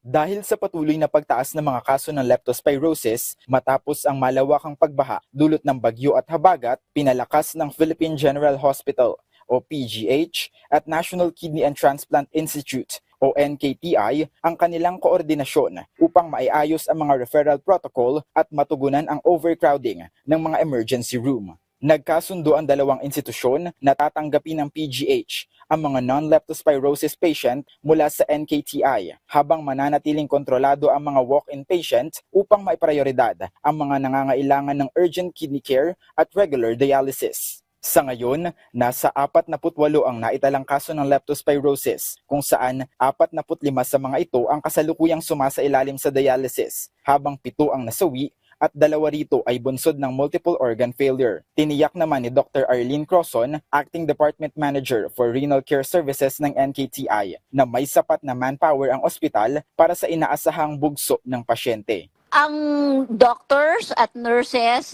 Dahil sa patuloy na pagtaas ng mga kaso ng leptospirosis matapos ang malawakang pagbaha dulot ng bagyo at habagat, pinalakas ng Philippine General Hospital o PGH at National Kidney and Transplant Institute o NKTI ang kanilang koordinasyon upang maiayos ang mga referral protocol at matugunan ang overcrowding ng mga emergency room. Nagkasundo ang dalawang institusyon na tatanggapin ng PGH ang mga non-leptospirosis patient mula sa NKTI habang mananatiling kontrolado ang mga walk-in patient upang maiprioridad ang mga nangangailangan ng urgent kidney care at regular dialysis. Sa ngayon, nasa 48 ang naitalang kaso ng leptospirosis, kung saan 45 sa mga ito ang kasalukuyang sumasailalim sa dialysis, habang 7 ang nasawi at 2 rito ay bunsod ng multiple organ failure. Tiniyak naman ni Dr. Arlene Crozon, Acting Department Manager for Renal Care Services ng NKTI, na may sapat na manpower ang ospital para sa inaasahang bugso ng pasyente. Ang doctors at nurses,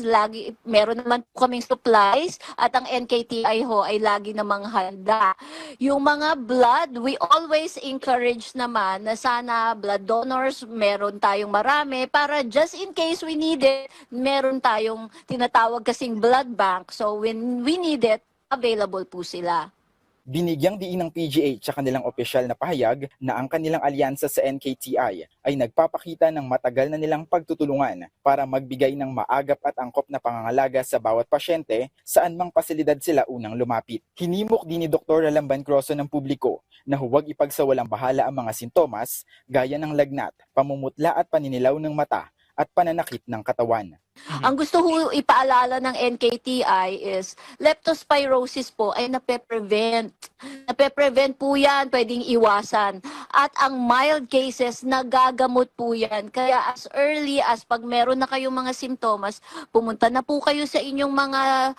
meron naman po kaming supplies at ang NKTI ho ay lagi namang handa. Yung mga blood, we always encourage naman na sana blood donors, meron tayong marami para just in case we need it, meron tayong tinatawag kasing blood bank. So when we need it, available po sila. Binigyang diin ng PGH sa kanilang opisyal na pahayag na ang kanilang alyansa sa NKTI ay nagpapakita ng matagal na nilang pagtutulungan para magbigay ng maagap at angkop na pangangalaga sa bawat pasyente saan mang pasilidad sila unang lumapit. Hinimok din ni Dr. Lamban Crozon ng publiko na huwag ipagsawalang bahala ang mga sintomas gaya ng lagnat, pamumutla at paninilaw ng mata at pananakit ng katawan. Ang gusto ko ipaalala ng NKTI is leptospirosis po ay nape-prevent. Nape-prevent po yan, pwedeng iwasan. At ang mild cases, nagagamot po yan. Kaya as early as pag meron na kayong mga simptomas, pumunta na po kayo sa inyong mga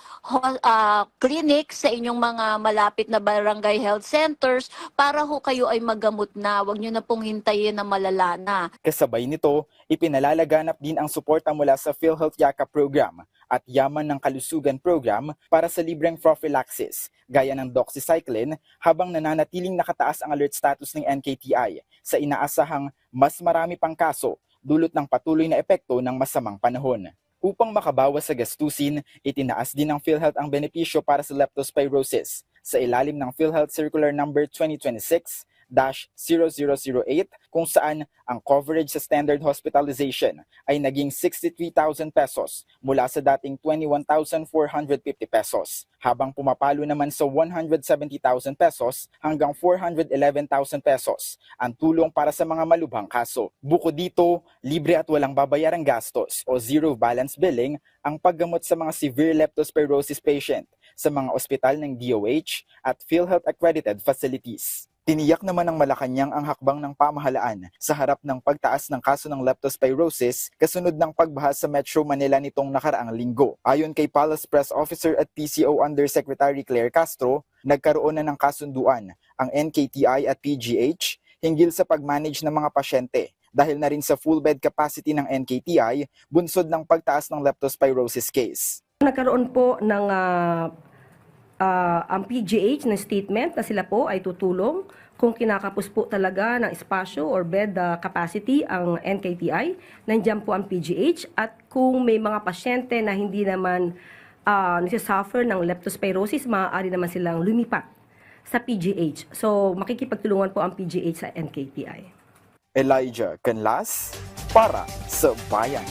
clinics, sa inyong mga malapit na barangay health centers para ho kayo ay magamot na. Huwag nyo na pong hintayin na malala na. Kasabay nito, ipinalalaganap din ang suporta mula sa PhilHealth Yaka Program at Yaman ng Kalusugan Program para sa libreng prophylaxis, gaya ng doxycycline, habang nananatiling nakataas ang alert status ng NKTI sa inaasahang mas marami pang kaso dulot ng patuloy na epekto ng masamang panahon. Upang makabawas sa gastusin, itinaas din ng PhilHealth ang benepisyo para sa leptospirosis sa ilalim ng PhilHealth Circular Number 2026-0008 kung saan ang coverage sa standard hospitalization ay naging 63,000 pesos mula sa dating 21,450 pesos, habang pumapalo naman sa 170,000 pesos hanggang 411,000 pesos ang tulong para sa mga malubhang kaso. Bukod dito, libre at walang babayarang gastos o zero balance billing ang paggamot sa mga severe leptospirosis patient sa mga ospital ng DOH at PhilHealth accredited facilities. Tiniyak naman ng Malacanang ang hakbang ng pamahalaan sa harap ng pagtaas ng kaso ng leptospirosis kasunod ng pagbaha sa Metro Manila nitong nakaraang linggo. Ayon kay Palace Press Officer at PCO Undersecretary Claire Castro, nagkaroon na ng kasunduan ang NKTI at PGH hinggil sa pag-manage ng mga pasyente dahil na rin sa full bed capacity ng NKTI bunsod ng pagtaas ng leptospirosis case. Nagkaroon po ng ang PGH na statement na sila po ay tutulong kung kinakapos po talaga ng espasyo or bed capacity ang NKTI, nandiyan po ang PGH, at kung may mga pasyente na hindi naman nagsasuffer ng leptospirosis, maaari naman silang lumipat sa PGH. So makikipagtulungan po ang PGH sa NKTI. Elijah Canlas para sa Bayan.